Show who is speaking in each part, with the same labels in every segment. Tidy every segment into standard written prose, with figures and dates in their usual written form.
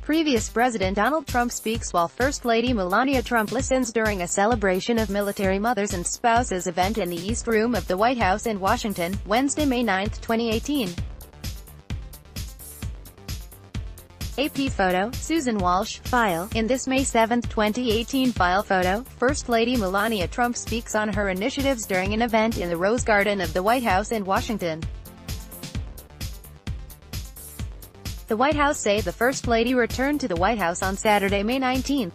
Speaker 1: Previous President Donald Trump speaks while First Lady Melania Trump listens during a celebration of military mothers and spouses event in the East Room of the White House in Washington, Wednesday, May 9, 2018. AP photo, Susan Walsh, file. In this May 7, 2018 file photo, First Lady Melania Trump speaks on her initiatives during an event in the Rose Garden of the White House in Washington. The White House say the First Lady returned to the White House on Saturday, May 19.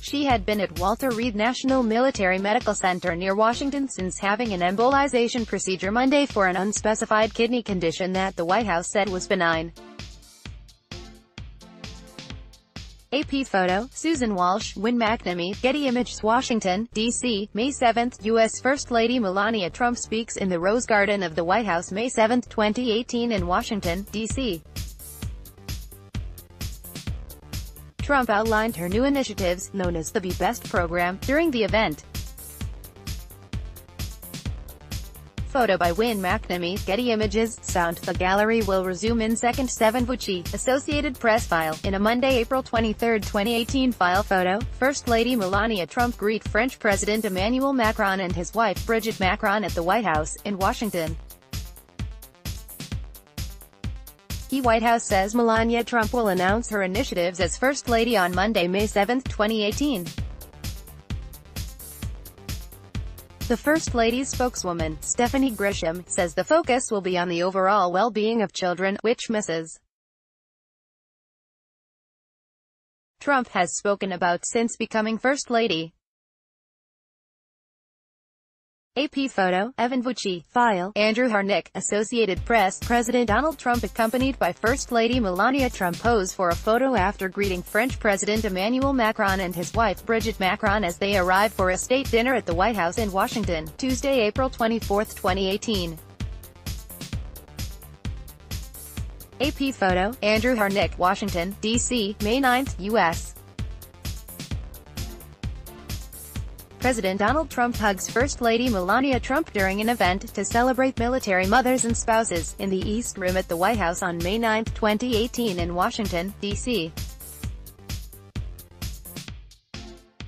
Speaker 1: She had been at Walter Reed National Military Medical Center near Washington since having an embolization procedure Monday for an unspecified kidney condition that the White House said was benign. AP photo, Susan Walsh, Win McNamee, Getty Images, Washington, D.C., May 7. U.S. First Lady Melania Trump speaks in the Rose Garden of the White House May 7, 2018 in Washington, D.C. Trump outlined her new initiatives, known as the Be Best program, during the event. Photo by Win McNamee, Getty Images, sound. The gallery will resume in second. 7 Vucci, Associated Press file. In a Monday, April 23, 2018 file photo, First Lady Melania Trump greet French President Emmanuel Macron and his wife Brigitte Macron at the White House, in Washington. The White House says Melania Trump will announce her initiatives as First Lady on Monday, May 7, 2018. The First Lady's spokeswoman, Stephanie Grisham, says the focus will be on the overall well-being of children, which Mrs. Trump has spoken about since becoming First Lady. AP photo, Evan Vucci, file. Andrew Harnick, Associated Press. President Donald Trump accompanied by First Lady Melania Trump pose for a photo after greeting French President Emmanuel Macron and his wife Brigitte Macron as they arrived for a state dinner at the White House in Washington, Tuesday, April 24, 2018. AP photo, Andrew Harnick, Washington, D.C., May 9, U.S. President Donald Trump hugs First Lady Melania Trump during an event to celebrate military mothers and spouses, in the East Room at the White House on May 9, 2018 in Washington, D.C.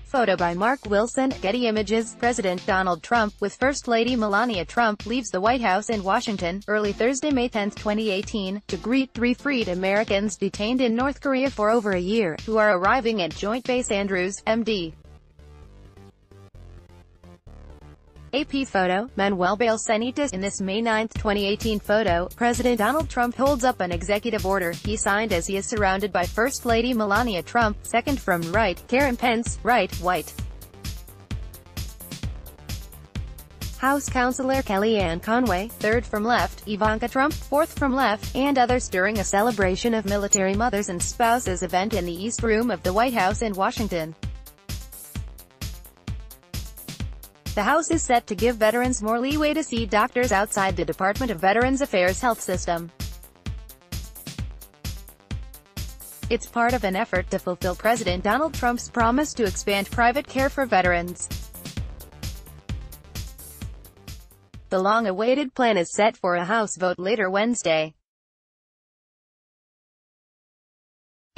Speaker 1: Photo by Mark Wilson, Getty Images. President Donald Trump, with First Lady Melania Trump, leaves the White House in Washington, early Thursday, May 10, 2018, to greet 3 freed Americans detained in North Korea for over a year, who are arriving at Joint Base Andrews, MD. AP photo, Manuel Balsanitas. In this May 9, 2018 photo, President Donald Trump holds up an executive order he signed as he is surrounded by First Lady Melania Trump, second from right, Karen Pence, right, white House Councilor Kellyanne Conway, third from left, Ivanka Trump, fourth from left, and others during a celebration of military mothers and spouses event in the East Room of the White House in Washington. The House is set to give veterans more leeway to see doctors outside the Department of Veterans Affairs health system. It's part of an effort to fulfill President Donald Trump's promise to expand private care for veterans. The long-awaited plan is set for a House vote later Wednesday.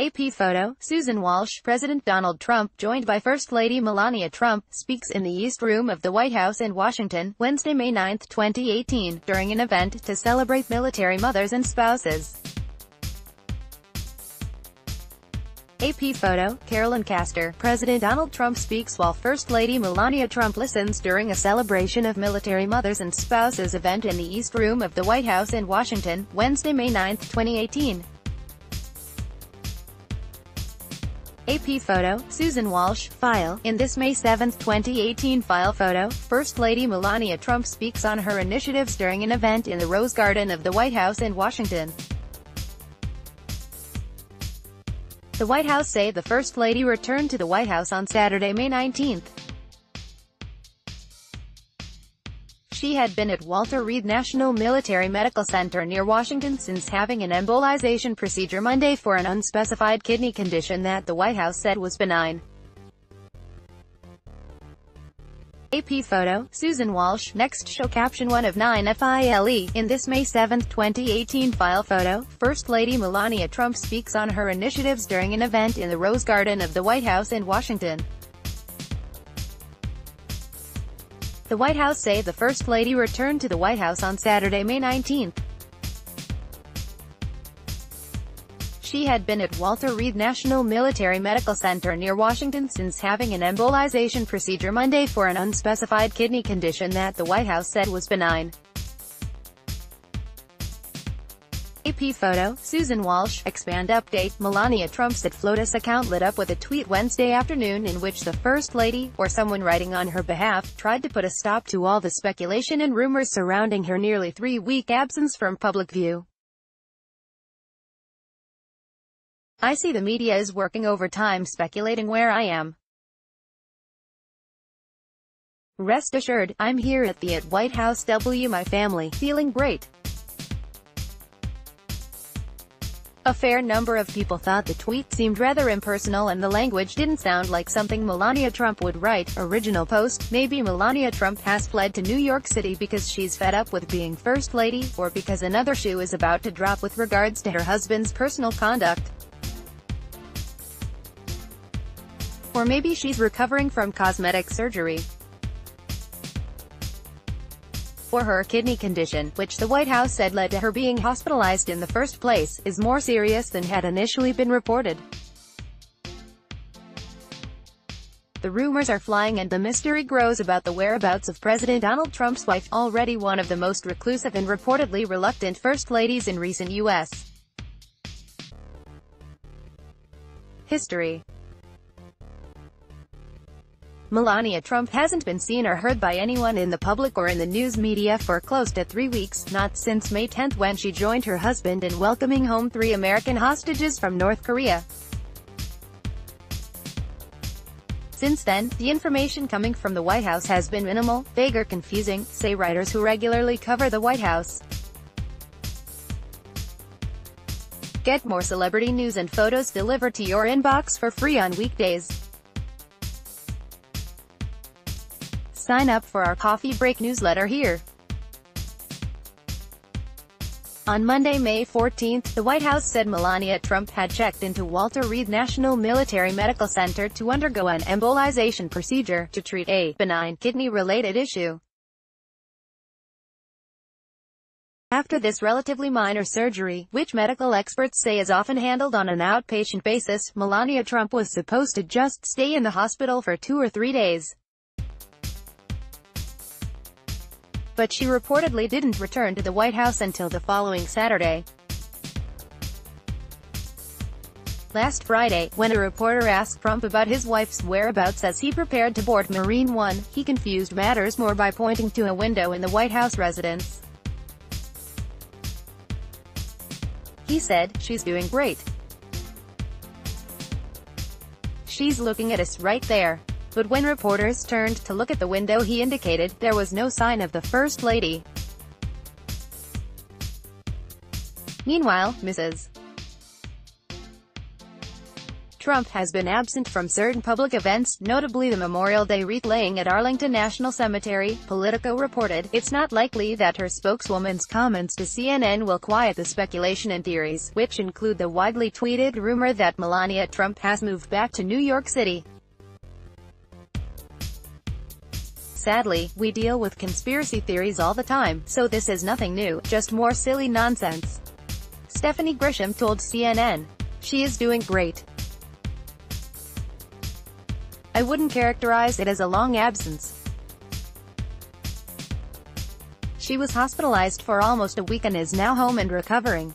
Speaker 1: AP photo, Susan Walsh. President Donald Trump, joined by First Lady Melania Trump, speaks in the East Room of the White House in Washington, Wednesday, May 9, 2018, during an event to celebrate military mothers and spouses. AP photo, Carolyn Castor. President Donald Trump speaks while First Lady Melania Trump listens during a celebration of military mothers and spouses event in the East Room of the White House in Washington, Wednesday, May 9, 2018. AP photo, Susan Walsh, file. In this May 7, 2018 file photo, First Lady Melania Trump speaks on her initiatives during an event in the Rose Garden of the White House in Washington. The White House say the First Lady returned to the White House on Saturday, May 19. She had been at Walter Reed National Military Medical Center near Washington since having an embolization procedure Monday for an unspecified kidney condition that the White House said was benign. AP photo, Susan Walsh, next show caption 1 of 9 FILE. In this May 7, 2018 file photo, First Lady Melania Trump speaks on her initiatives during an event in the Rose Garden of the White House in Washington. The White House say the First Lady returned to the White House on Saturday, May 19. She had been at Walter Reed National Military Medical Center near Washington since having an embolization procedure Monday for an unspecified kidney condition that the White House said was benign. AP photo, Susan Walsh, expand update, Melania Trump's @FLOTUS account lit up with a tweet Wednesday afternoon in which the First Lady, or someone writing on her behalf, tried to put a stop to all the speculation and rumors surrounding her nearly 3-week absence from public view. I see the media is working overtime speculating where I am. Rest assured, I'm here at the White House my family, feeling great. A fair number of people thought the tweet seemed rather impersonal and the language didn't sound like something Melania Trump would write. Original post, maybe Melania Trump has fled to New York City because she's fed up with being First Lady, or because another shoe is about to drop with regards to her husband's personal conduct. Or maybe she's recovering from cosmetic surgery. Or her kidney condition, which the White House said led to her being hospitalized in the first place, is more serious than had initially been reported. The rumors are flying and the mystery grows about the whereabouts of President Donald Trump's wife, already one of the most reclusive and reportedly reluctant First Ladies in recent U.S. history. Melania Trump hasn't been seen or heard by anyone in the public or in the news media for close to 3 weeks, not since May 10 when she joined her husband in welcoming home 3 American hostages from North Korea. Since then, the information coming from the White House has been minimal, vague or confusing, say writers who regularly cover the White House. Get more celebrity news and photos delivered to your inbox for free on weekdays. Sign up for our Coffee Break newsletter here. On Monday, May 14, the White House said Melania Trump had checked into Walter Reed National Military Medical Center to undergo an embolization procedure to treat a benign kidney-related issue. After this relatively minor surgery, which medical experts say is often handled on an outpatient basis, Melania Trump was supposed to just stay in the hospital for 2 or 3 days. But she reportedly didn't return to the White House until the following Saturday. Last Friday, when a reporter asked Trump about his wife's whereabouts as he prepared to board Marine One, he confused matters more by pointing to a window in the White House residence. He said, "She's doing great. She's looking at us right there." But when reporters turned to look at the window, he indicated there was no sign of the First Lady. Meanwhile, Mrs. Trump has been absent from certain public events, notably the Memorial Day wreath laying at Arlington National Cemetery. Politico reported, it's not likely that her spokeswoman's comments to CNN will quiet the speculation and theories, which include the widely tweeted rumor that Melania Trump has moved back to New York City. Sadly, we deal with conspiracy theories all the time, so this is nothing new, just more silly nonsense. Stephanie Grisham told CNN. She is doing great. I wouldn't characterize it as a long absence. She was hospitalized for almost a week and is now home and recovering.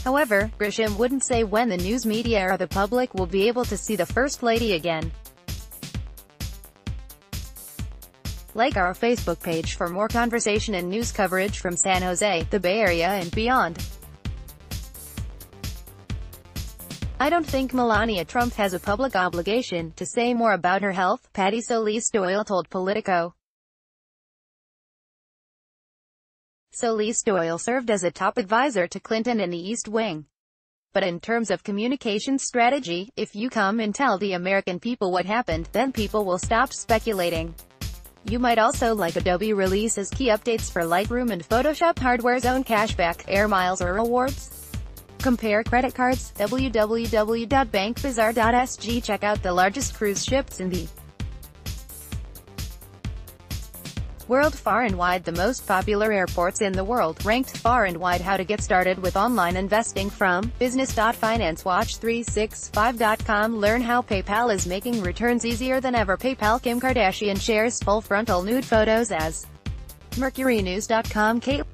Speaker 1: However, Grisham wouldn't say when the news media or the public will be able to see the First Lady again. Like our Facebook page for more conversation and news coverage from San Jose, the Bay Area and beyond. I don't think Melania Trump has a public obligation to say more about her health, Patty Solis Doyle told Politico. Solis Doyle served as a top advisor to Clinton in the East Wing. But in terms of communications strategy, if you come and tell the American people what happened, then people will stop speculating. You might also like Adobe releases key updates for Lightroom and Photoshop, hardware zone cashback, air miles or rewards. Compare credit cards. www.bankbazaar.sg. Check out the largest cruise ships in the world. Far and wide, the most popular airports in the world, ranked far and wide. How to get started with online investing from business.financewatch365.com. Learn how PayPal is making returns easier than ever. PayPal. Kim Kardashian shares full frontal nude photos as MercuryNews.com. Kate